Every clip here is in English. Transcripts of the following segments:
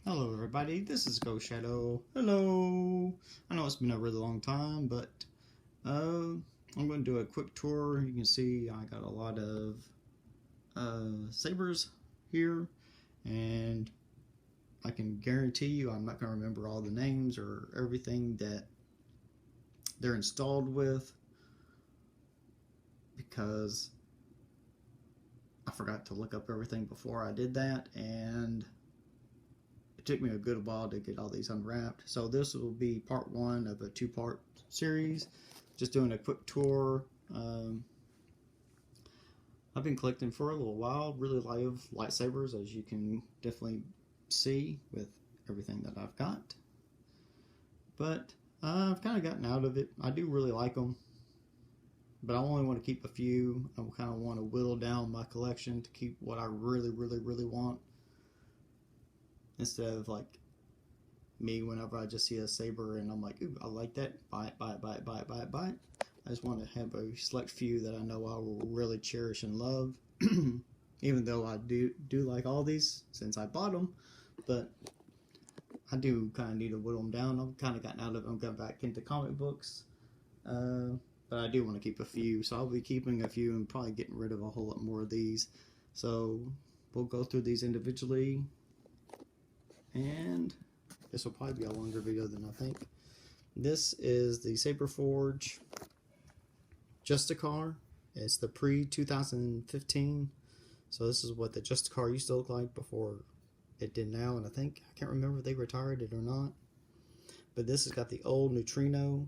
Hello everybody, this is Ghost Shadow. Hello! I know it's been a really long time, but I'm going to do a quick tour. You can see I got a lot of sabers here, and I can guarantee you I'm not going to remember all the names or everything that they're installed with, because I forgot to look up everything before I did that, and it took me a good while to get all these unwrapped. So this will be part one of a two-part series. Just doing a quick tour. I've been collecting for a little while. Really love lightsabers, as you can definitely see with everything that I've got. But I've kind of gotten out of it. I do really like them, but I only want to keep a few. I kind of want to whittle down my collection to keep what I really want, instead of like me whenever I just see a saber and I'm like, ooh, I like that, buy it. I just want to have a select few that I know I will really cherish and love. Even though I do like all these since I bought them, but I do kind of need to whittle them down. I've kind of gotten out of them, got back into comic books, but I do want to keep a few, so I'll be keeping a few and probably getting rid of a whole lot more of these. So we'll go through these individually, and this will probably be a longer video than I think. This is the Saber Forge Justicar. It's the pre-2015. So this is what the Justicar used to look like before it did now, and I can't remember if they retired it or not. But this has got the old Neutrino.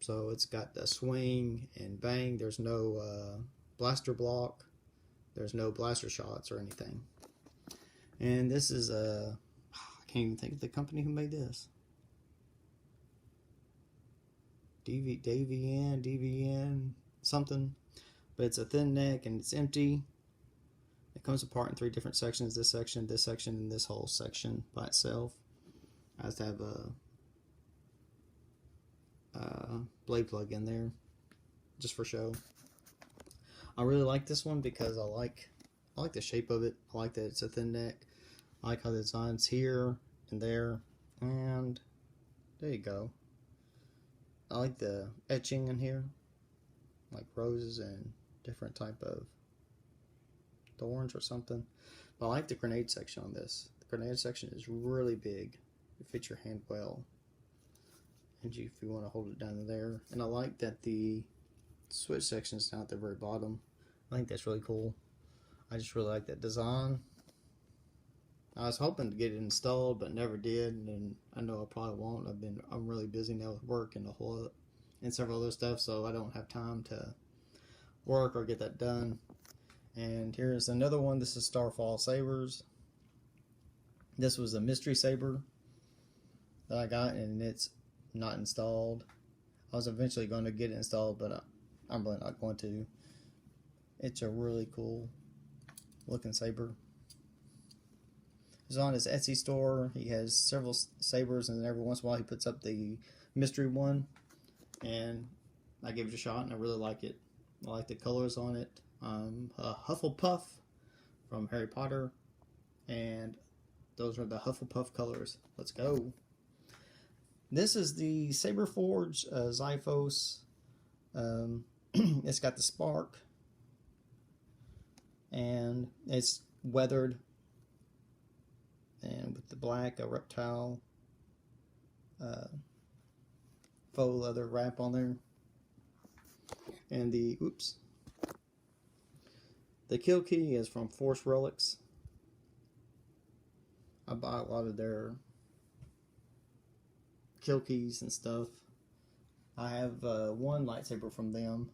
So it's got the swing and bang. There's no blaster block. There's no blaster shots or anything. And this is I can't even think of the company who made this. DVN something. But it's a thin neck and it's empty. It comes apart in 3 different sections. This section, and this whole section by itself. I have to have a blade plug in there, just for show. I really like this one because I like the shape of it. I like that it's a thin neck. I like how the design's here and there, and there you go. I like the etching in here, like roses and different type of thorns or something. But I like the grenade section on this. The grenade section is really big. It fits your hand well, and if you want to hold it down there. And I like that the switch section is down at the very bottom. I think that's really cool. I just really like that design. I was hoping to get it installed, but never did, and I know I probably won't. I'm really busy now with work and several other stuff, so I don't have time to work or get that done. And here's another one. This is Starfall Sabers. This was a mystery saber that I got, and it's not installed. I was eventually going to get it installed, but I'm really not going to. It's a really cool looking saber. It's on his Etsy store. He has several sabers, and every once in a while he puts up the mystery one, and I gave it a shot and I really like it. I like the colors on it. A Hufflepuff from Harry Potter, and those are the Hufflepuff colors. Let's go. This is the Saber Forge Xiphos. It's got the spark, and it's weathered, and with the black, a reptile faux leather wrap on there, and the kill key is from Force Relics. I buy a lot of their kill keys and stuff. I have one lightsaber from them,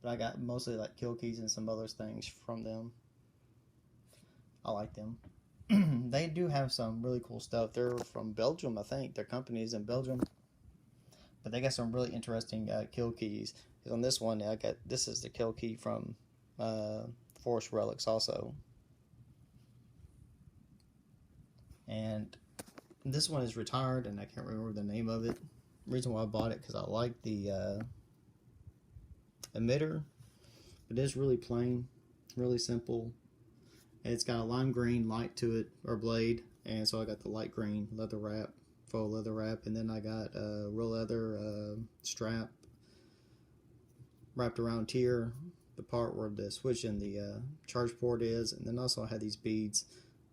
but I got mostly like kill keys and some other things from them. I like them. They do have some really cool stuff. They're from Belgium, I think. Their company is in Belgium, but they got some really interesting kill keys. On this one, this is the kill key from Force Relics also, and this one is retired, and I can't remember the name of it. The reason why I bought it because I like the emitter. It is really plain, really simple, And it's got a lime green light to it, or blade, and so I got the light green leather wrap, faux leather wrap, and then I got a real leather strap wrapped around here, the part where the switch and the charge port is, and then also I had these beads,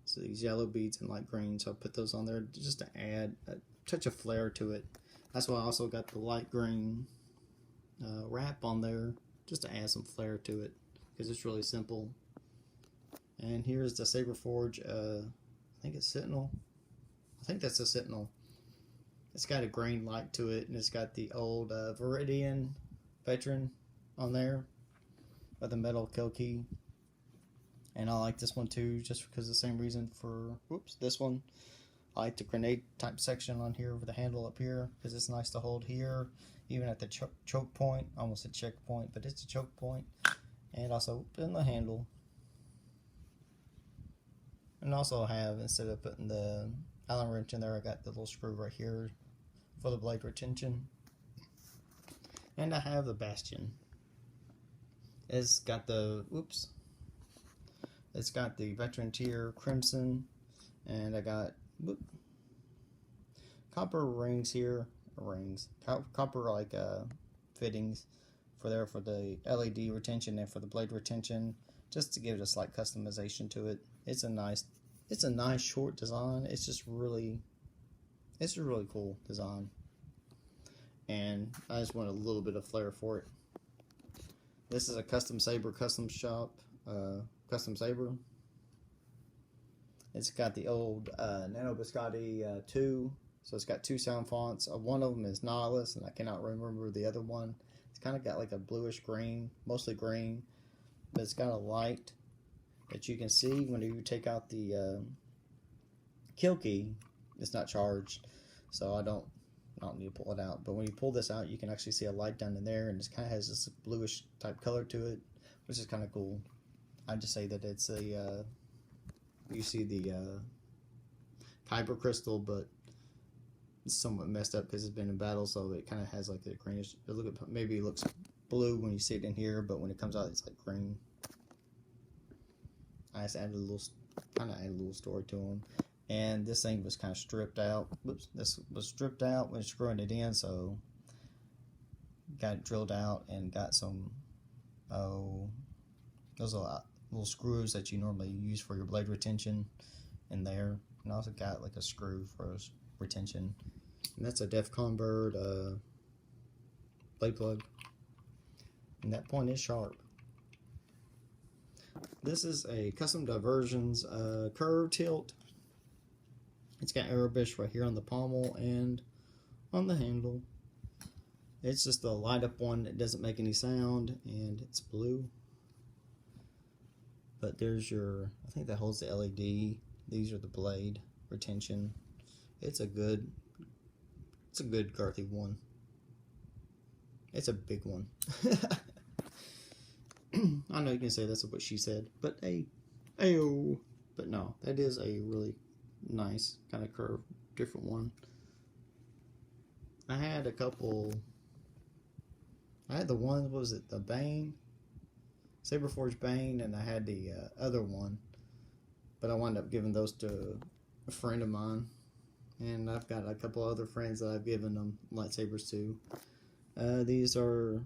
so these yellow beads and light green, so I put those on there just to add a touch of flair to it. That's why I also got the light green wrap on there, just to add some flair to it, because it's really simple. And here's the Saber Forge, I think it's Sentinel. I think that's a Sentinel. It's got a grain light to it, and it's got the old Viridian Veteran on there with a metal kill key. And I like this one too, just because the same reason for this one. I like the grenade type section on here with the handle up here, because it's nice to hold here, even at the choke point. Almost a checkpoint, but it's a choke point. And also in the handle. And also I have, instead of putting the Allen wrench in there, I got the little screw right here for the blade retention. And I have the Bastion. It's got the, it's got the Veteran Tier Crimson, and I got copper rings here, copper like fittings for the LED retention and for the blade retention, just to give it a slight customization to it. It's a nice short design. It's a really cool design, and I just want a little bit of flair for it. This is a custom saber, custom shop, custom saber. It's got the old Nano Biscotti 2, so it's got two sound fonts. One of them is Nautilus, and I cannot remember the other one. It's kind of got like a bluish green, mostly green, but it's got a light that you can see when you take out the kill key. It's not charged, so I don't need to pull it out. But when you pull this out, you can actually see a light down in there, and it kind of has this bluish type color to it, which is kind of cool. I'd just say that it's a you see the kyber crystal, but it's somewhat messed up because it's been in battle, so it kind of has like a greenish. Maybe it looks blue when you see it in here, but when it comes out, it's like green. I just added a little story to them. And this thing was kind of stripped out. This was stripped out when screwing it in, so got it drilled out and got some those little screws that you normally use for your blade retention in there. And also got like a screw for retention. And that's a DEFCON bird blade plug. And that point is sharp. This is a Custom Diversions curve tilt. It's got Arabish right here on the pommel and on the handle. It's just a light up one that doesn't make any sound, and it's blue. But there's your, I think that holds the LED. These are the blade retention. It's a good girthy one. It's a big one. I know you can say that's what she said, but ayo. But no, that is a really nice kind of curved, different one. I had a couple. I had the one, what was it, the Bane, Saberforge Bane, and I had the other one, but I wound up giving those to a friend of mine, and I've got a couple other friends that I've given them lightsabers to. These are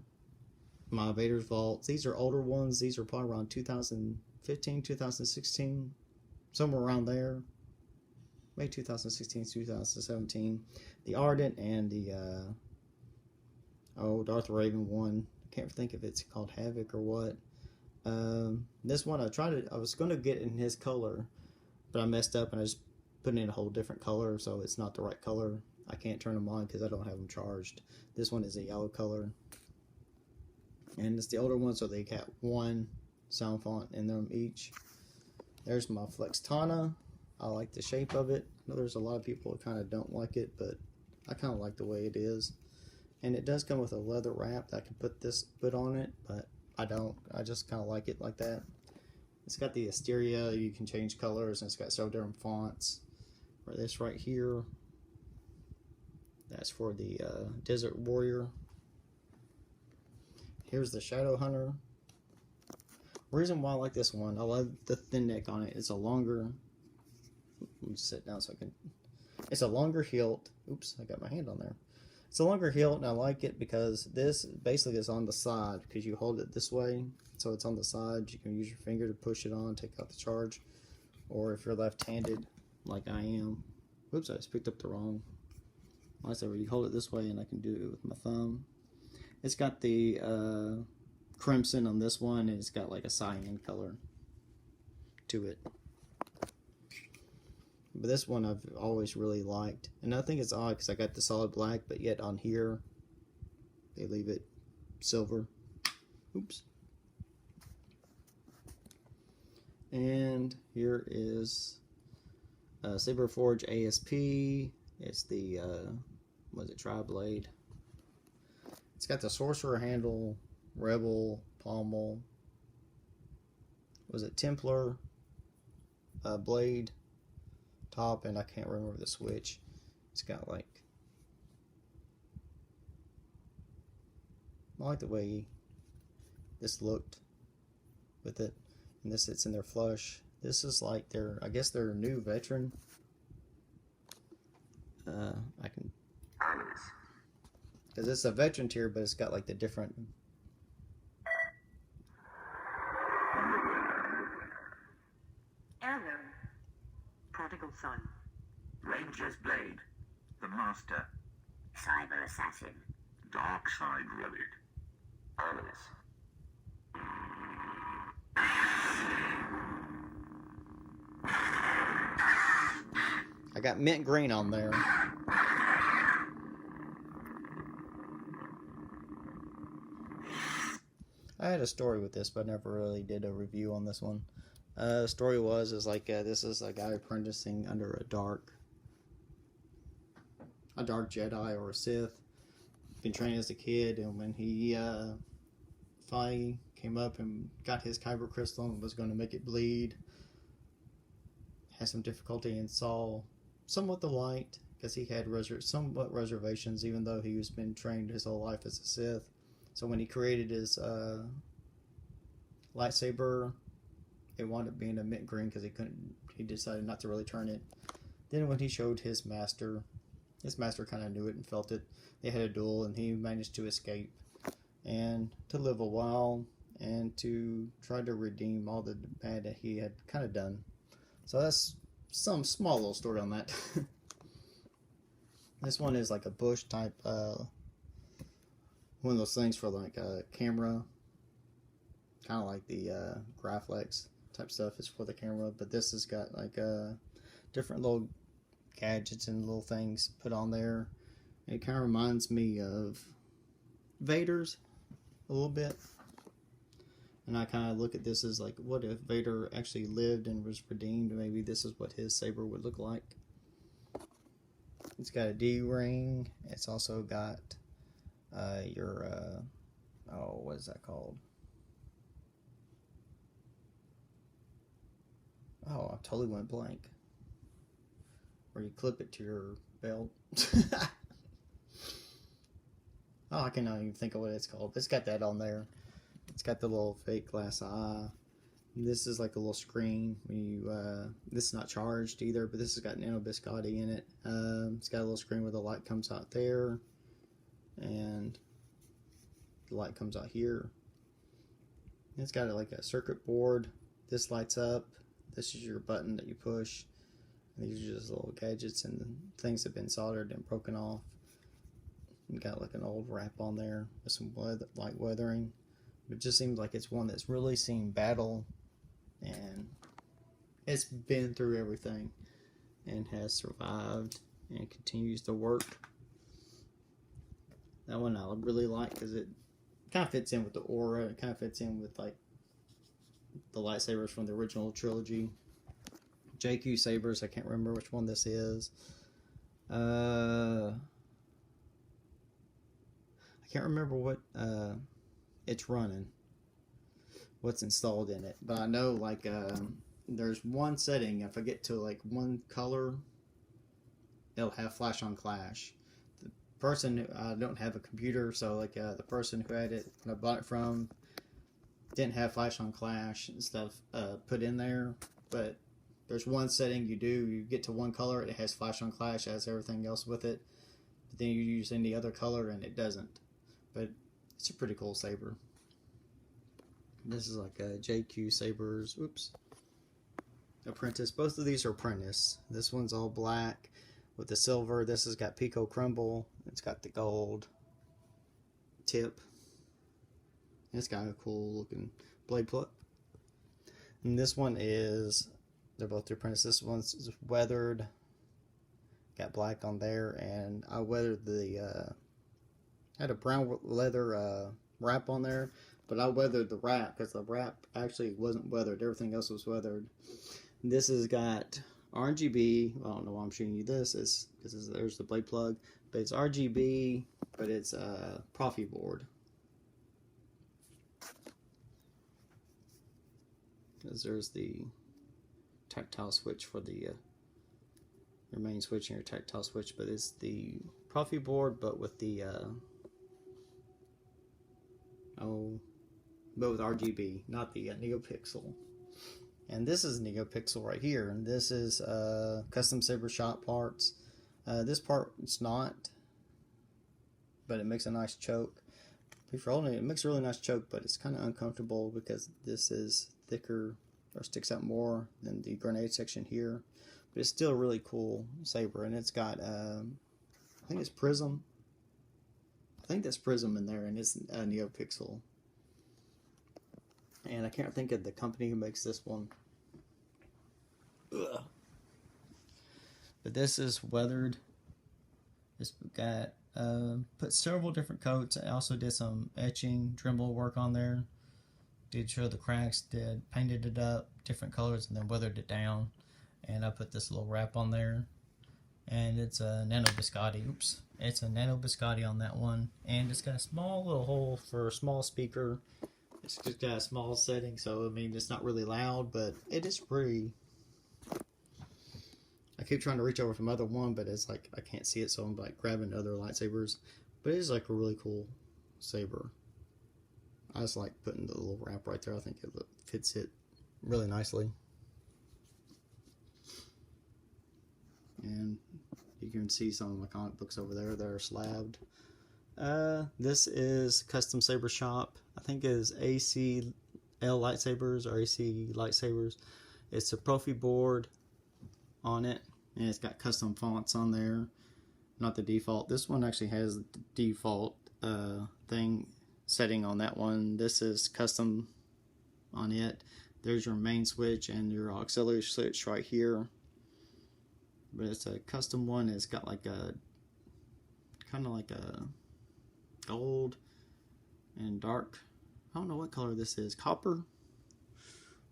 my Vader's Vaults. These are older ones. These are probably around 2015, 2016, somewhere around there. Maybe 2016, 2017. The Ardent and the Darth Raven one. I can't think if it's called Havoc or what. This one I was going to get in his color, but I messed up and I just put in a whole different color, so it's not the right color. I can't turn them on because I don't have them charged. This one is a yellow color. And it's the older one, so they got one sound font in them each. There's my Flextana. I like the shape of it. I know there's a lot of people that kind of don't like it, but I kind of like the way it is. And it does come with a leather wrap that I can put on it, but I don't. I just kind of like it like that. It's got the Asteria. You can change colors, and it's got several different fonts. For this right here, that's for the Desert Warrior. Here's the Shadow Hunter. Reason why I like this one, I love the thin neck on it. It's a longer. Let me sit down so I can. It's a longer hilt. Oops, I got my hand on there. It's a longer hilt, and I like it because this basically is on the side because you hold it this way, so it's on the side. You can use your finger to push it on, take out the charge, or if you're left-handed, like I am. Oops, I just picked up the wrong lightsaber. You hold it this way, and I can do it with my thumb. It's got the crimson on this one, and it's got like a cyan color to it. But this one I've always really liked. And I think it's odd because I got the solid black, but yet on here they leave it silver. Oops. And here is Saber Forge ASP. It's the, what is it, Tri-Blade. It's got the Sorcerer handle, Rebel, pommel. Was it Templar blade top, and I can't remember the switch. It's got like, I like the way this looked with it, and this sits in their flush. This is like their, I guess their new veteran. I can, because it's a veteran tier, but it's got like the different. Heirloom. Prodigal son. Ranger's Blade. The Master. Cyber assassin. Dark Side Relic. Ominous. I got mint green on there. I had a story with this, but I never really did a review on this one. The story is like this is a guy apprenticing under a dark Jedi or a Sith. Been trained as a kid, and when he finally came up and got his kyber crystal and was going to make it bleed, had some difficulty and saw somewhat the light because he had somewhat reservations, even though he was been trained his whole life as a Sith. So when he created his lightsaber, it wound up being a mint green because he decided not to really turn it. Then when he showed his master kind of knew it and felt it. They had a duel, and he managed to escape and to live a while and to try to redeem all the bad that he had kind of done. So that's some small little story on that. This one is like a bush type, one of those things for like a camera, kind of like the Graflex type stuff is for the camera, but this has got like different little gadgets and little things put on there. It kind of reminds me of Vader's a little bit, and I kind of look at this as like, what if Vader actually lived and was redeemed? Maybe this is what his saber would look like. It's got a D-ring. It's also got your what is that called? Oh, I totally went blank. Where you clip it to your belt. Oh, I cannot even think of what it's called. It's got that on there. It's got the little fake glass eye. This is like a little screen. When you, this is not charged either, but this has got nano biscotti in it. It's got a little screen where the light comes out there, and the light comes out here. It's got like a circuit board. This lights up. This is your button that you push. These are just little gadgets and things that have been soldered and broken off. You got like an old wrap on there with some light weathering. It just seems like it's one that's really seen battle, and it's been through everything and has survived and continues to work. That one I really like because it kind of fits in with the aura. It kind of fits in with like the lightsabers from the original trilogy. JQ sabers, I can't remember which one this is. I can't remember what it's running, what's installed in it, but I know like there's one setting, if I get to like one color, it'll have flash on clash. The person, I don't have a computer, so like the person who had it, when I bought it from, didn't have flash on clash and stuff put in there, but there's one setting you get to one color, it has flash on clash, it has everything else with it, but then you use any other color and it doesn't. But it's a pretty cool saber. This is like a JQ Sabers, oops, Apprentice. Both of these are Apprentice. This one's all black with the silver. This has got Pico Crumble. It's got the gold tip. It's got a cool looking blade plug. And this one is, they're both Apprentice. This one's weathered, got black on there, and I weathered the, had a brown leather wrap on there, but I weathered the wrap because the wrap actually wasn't weathered. Everything else was weathered. This has got RGB. I don't know why I'm showing you this. It's because there's the blade plug, but it's RGB, but it's a Profi board. Because there's the tactile switch for the your main switch and your tactile switch, but it's the Profi board, but with the but with RGB, not the NeoPixel. And this is NeoPixel right here, and this is custom saber shop parts. This part it's not, but it makes a nice choke. Before holding it, it makes a really nice choke, but it's kind of uncomfortable because this is thicker or sticks out more than the grenade section here. But it's still a really cool saber, and it's got I think it's Prism. I think that's Prism in there, and it's NeoPixel. And I can't think of the company who makes this one. Ugh. But this is weathered. It's got put several different coats. I also did some etching, Dremel work on there. Did show the cracks, painted it up, different colors, and then weathered it down. And I put this little wrap on there. And it's a Nano Biscotti. Oops. It's a Nano Biscotti on that one. And it's got a small little hole for a small speaker. It's just got a small setting, so I mean it's not really loud, but it is pretty. I keep trying to reach over from other one, but it's like I can't see it, so I'm like grabbing other lightsabers. But it is like a really cool saber. I just like putting the little wrap right there. I think it fits it really nicely. And you can see some of my comic books over there that are slabbed. This is Custom Saber Shop. I think it is ACL Lightsabers or AC Lightsabers. It's a Profi board on it, and it's got custom fonts on there, not the default. This one actually has the default thing setting on that one. This is custom on it. There's your main switch and your auxiliary switch right here. But it's a custom one. It's got like a kind of like a gold and dark, I don't know what color this is, copper.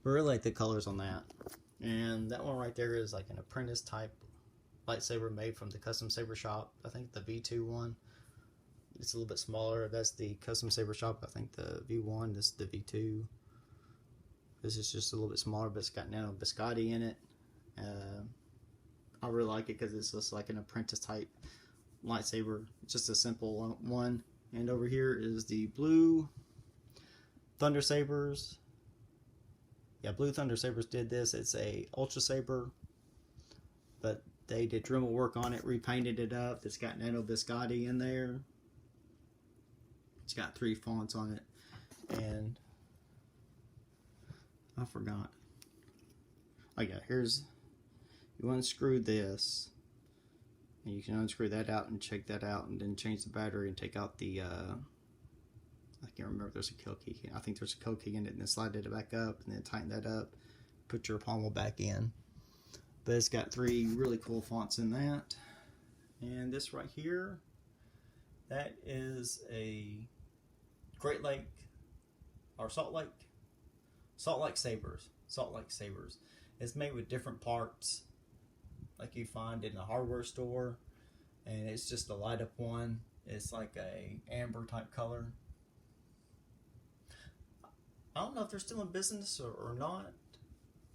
But I really like the colors on that. And that one right there is like an apprentice type lightsaber made from the Custom Saber Shop. I think the V2 one, it's a little bit smaller. That's the Custom Saber Shop. I think the V1, this is the V2. This is just a little bit smaller, but it's got Nano Biscotti in it. I really like it because it's just like an apprentice type lightsaber. It's just a simple one. And over here is the blue Thunder Sabers. Yeah, Blue Thunder Sabers did this. It's a Ultra Saber, but they did Dremel work on it, repainted it up. It's got Nano Biscotti in there. It's got 3 fonts on it. And I forgot. Oh yeah, here's, you unscrew this, and you can unscrew that out and check that out, and then change the battery and take out the I can't remember if there's a kill key. I think there's a kill key in it, and then slide it back up, and then tighten that up, put your pommel back in. But it's got 3 really cool fonts in that. And this right here, that is a Great Lake or Salt Lake Sabers. Salt Lake Sabers. It's made with different parts like you find in a hardware store, and it's just a light up one. It's like a amber type color. I don't know if they're still in business or not.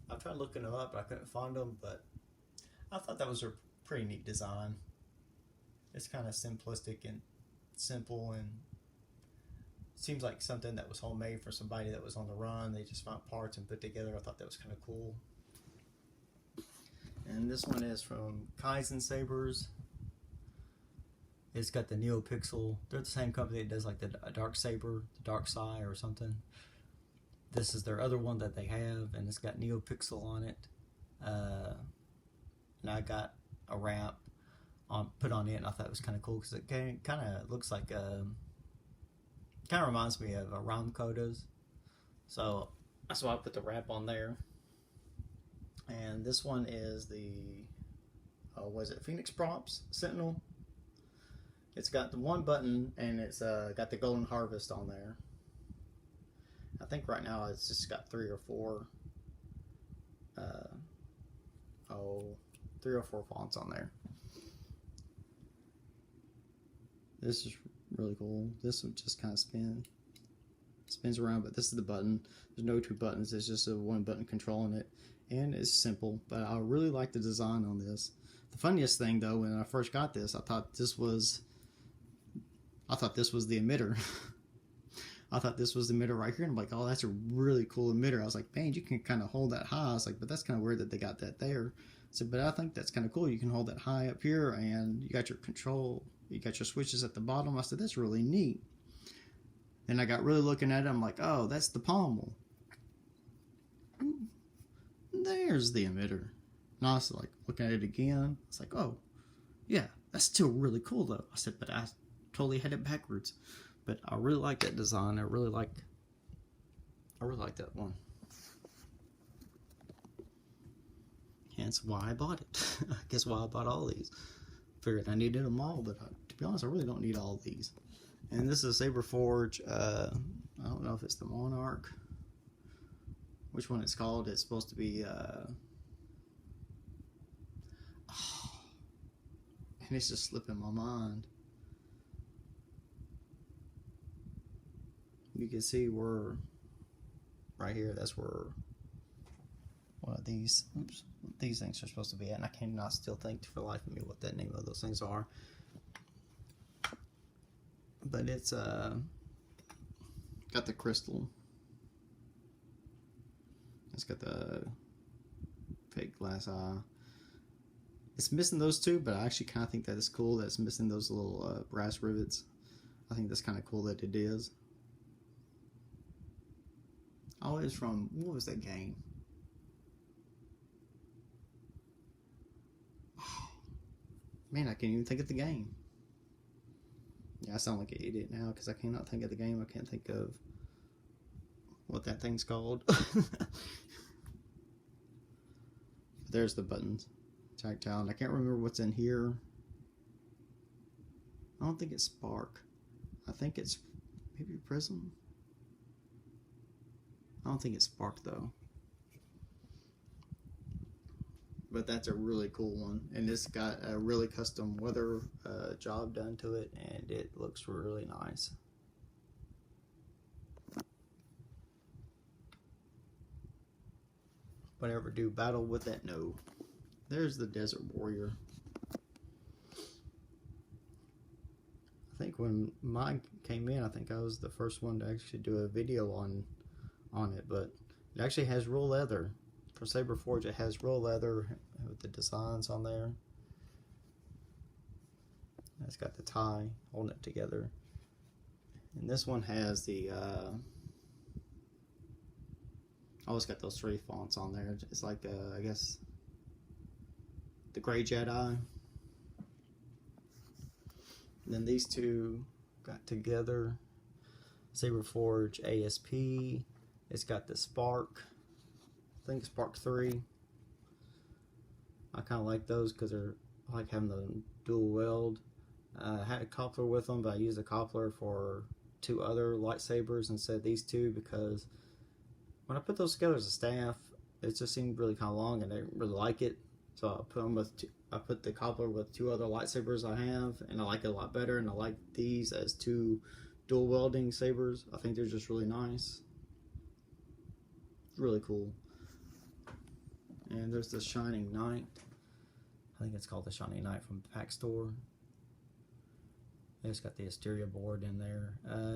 I've tried looking them up, but I couldn't find them, but I thought that was a pretty neat design. It's kind of simplistic and simple, and seems like something that was homemade for somebody that was on the run. They just found parts and put together. I thought that was kind of cool. And this one is from Kaizen Sabers. It's got the NeoPixel. They're the same company that does like the Dark Saber, the Dark Sai or something. This is their other one that they have, and it's got NeoPixel on it. And I got a wrap put on it, and I thought it was kind of cool because it kind of looks like kind of reminds me of a Ramco does. So that's why I put the wrap on there. And this one is the was it Phoenix Props Sentinel. It's got the one button, and it's got the Golden Harvest on there. I think right now it's just got 3 or 4 fonts on there. This is really cool. This would just kind of spins around, but this is the button. There's no 2 buttons. It's just a 1 button controlling it, and it's simple. But I really like the design on this. The funniest thing though, when I first got this, I thought this was the emitter. I thought this was the emitter right here, and I'm like, oh, that's a really cool emitter. I was like, man, you can kind of hold that high. I was like, but that's kind of weird that they got that there. I said, but I think that's kind of cool. You can hold that high up here, and you got your control, you got your switches at the bottom. I said, that's really neat. Then I got really looking at it. I'm like, oh, that's the pommel. There's the emitter. And I was like, looking at it again. It's like, oh, yeah, that's still really cool though. I said, but I totally had it backwards. But I really like that design. I really like that one. Hence why I bought it. I guess why I bought all these. Figured I needed them all, but to be honest, I really don't need all of these. And this is a Saberforge. I don't know if it's the Monarch. Which one it's called? It's supposed to be. And it's just slipping my mind. You can see where, right here, that's where one of these things are supposed to be at, and I cannot still think for the life of me what that name of those things are. But it's got the crystal. It's got the fake glass eye. It's missing those 2, but I actually kind of think that it's cool that it's missing those little brass rivets. I think that's kind of cool that it is. Oh, it's from, what was that game? Oh, man, I can't even think of the game. Yeah, I sound like an idiot now because I cannot think of the game. I can't think of what that thing's called. There's the buttons. Tactile. And I can't remember what's in here. I don't think it's Spark. I think it's maybe Prism. I don't think it's Spark though. But that's a really cool one, and it's got a really custom weather job done to it, and it looks really nice. But ever do battle with that? No. There's the Desert Warrior. I think when mine came in, I think I was the first one to actually do a video on it, but it actually has real leather. For Saberforge, it has real leather with the designs on there. It's got the tie holding it together. And this one has the oh, it's got those 3 fonts on there. It's like I guess the Gray Jedi. And then these 2 got together. Saberforge ASP. It's got the Spark. I think Spark 3. I kind of like those because I like having the dual weld. I had a coupler with them, but I used a coupler for 2 other lightsabers instead of these 2 because when I put those together as a staff, it just seemed really kind of long, and I didn't really like it. So I put them with I put the coupler with 2 other lightsabers I have, and I like it a lot better. And I like these as 2 dual welding sabers. I think they're just really nice. Really cool. And there's the Shining Knight. I think it's called the Shining Knight from the Pack Store. It's got the exterior board in there.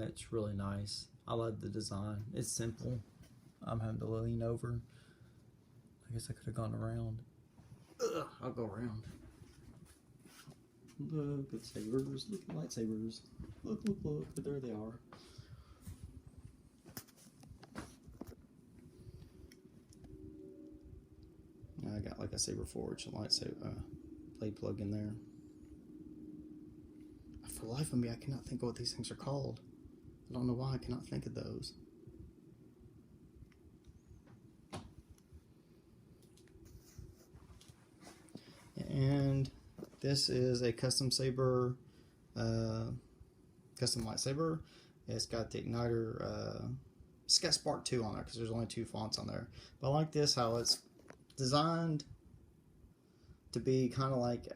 It's really nice. I love the design. It's simple. I'm having to lean over. I guess I could have gone around. Ugh, I'll go around. Look at sabers. Look at lightsabers. Look, look, look. But there they are. I got like a saber forge, a lightsaber blade plug in there. For the life of me, I cannot think of what these things are called. I don't know why I cannot think of those. And this is a custom saber, custom lightsaber. It's got the igniter. It's got Spark 2 on there because there's only 2 fonts on there. But I like this, how it's designed to be kind of like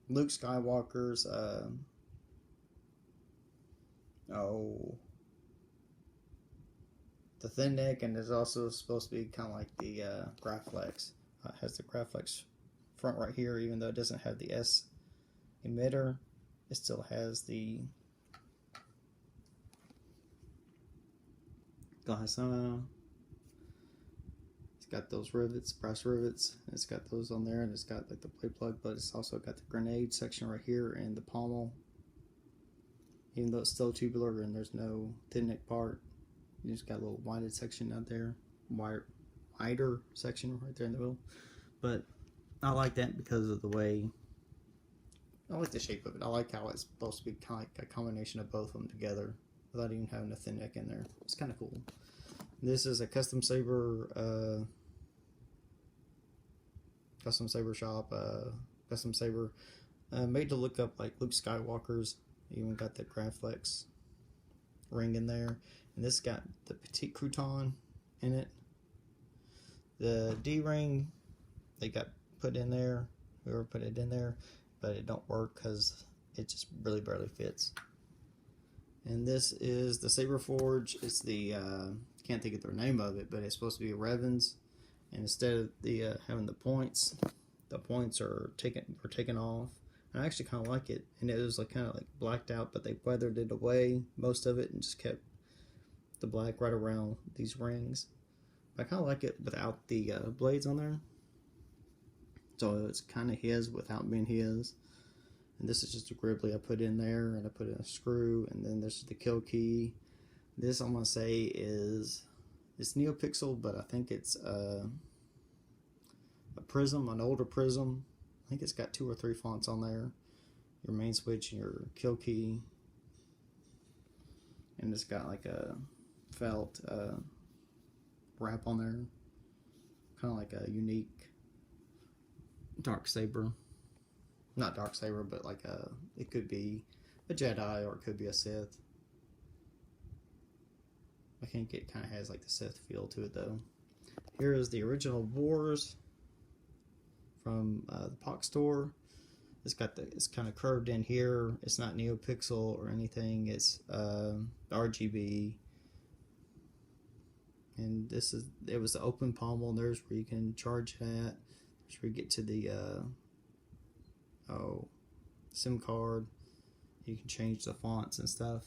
Luke Skywalker's the thin neck, and it's also supposed to be kind of like the Graflex. It has the Graflex front right here, even though it doesn't have the S emitter, it still has the glass it's got those rivets, brass rivets. It's got those on there, and it's got like the blade plug, but it's also got the grenade section right here and the pommel. Even though it's still tubular and there's no thin neck part, you just got a little widened section out there, wider section right there in the middle. But I like that because of the way, I like the shape of it. I like how it's supposed to be kind of like a combination of both of them together without even having a thin neck in there. It's kind of cool. This is a custom saber shop, custom saber made to look up like Luke Skywalker's. Even got the Graflex ring in there, and this got the Petite Crouton in it. The D ring they got put in there, whoever put it in there, but it don't work because it just really barely fits. And this is the Saber Forge. It's the can't think of the name of it, but it's supposed to be a Revens, and instead of the having the points are taken off. And I actually kind of like it, and it was like kind of like blacked out, but they weathered it away, most of it, and just kept the black right around these rings. I kind of like it without the blades on there, so it's kind of his without being his. And this is just a gribbly I put in there, and I put in a screw, and then this is the kill key. This I'm gonna say it's NeoPixel, but I think it's a prism, an older prism. I think it's got 2 or 3 fonts on there. Your main switch and your kill key. And it's got like a felt wrap on there. Kind of like a unique dark saber. Not dark saber, but like it could be a Jedi or it could be a Sith. I think it kind of has like the Sith feel to it though. Here is the original Wars from the POC store. It's kind of curved in here. It's not NeoPixel or anything. It's RGB. And it was the open pommel. There's where you can charge it at. There's where you get to the SIM card. You can change the fonts and stuff.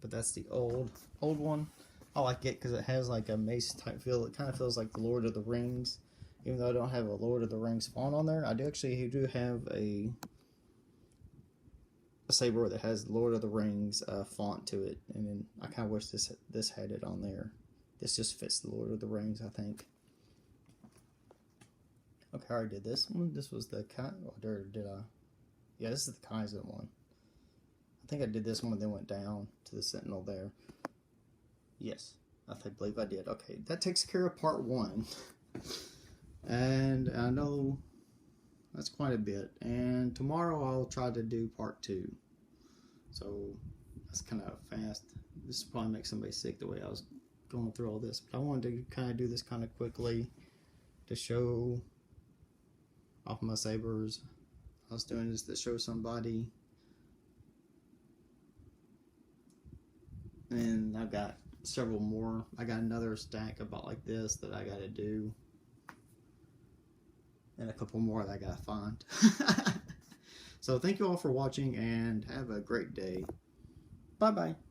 But that's the old one. I like it because it has like a mace type feel. It kind of feels like the Lord of the Rings. Even though I don't have a Lord of the Rings font on there, I do have a saber that has Lord of the Rings font to it, and then I kind of wish this had it on there. This just fits the Lord of the Rings, I think. Okay, I already did this one. This was the did I? Yeah, this is the Kaizen one. I think I did this one and then went down to the Sentinel there. Yes, I believe I did. Okay, that takes care of part 1. And I know that's quite a bit. And tomorrow I'll try to do part 2. So that's kind of fast. This will probably make somebody sick the way I was going through all this. But I wanted to kind of do this kind of quickly to show off my sabers. I was doing this to show somebody. And I've got several more. I got another stack about like this that I got to do. And a couple more that I gotta find. So thank you all for watching and have a great day. Bye bye.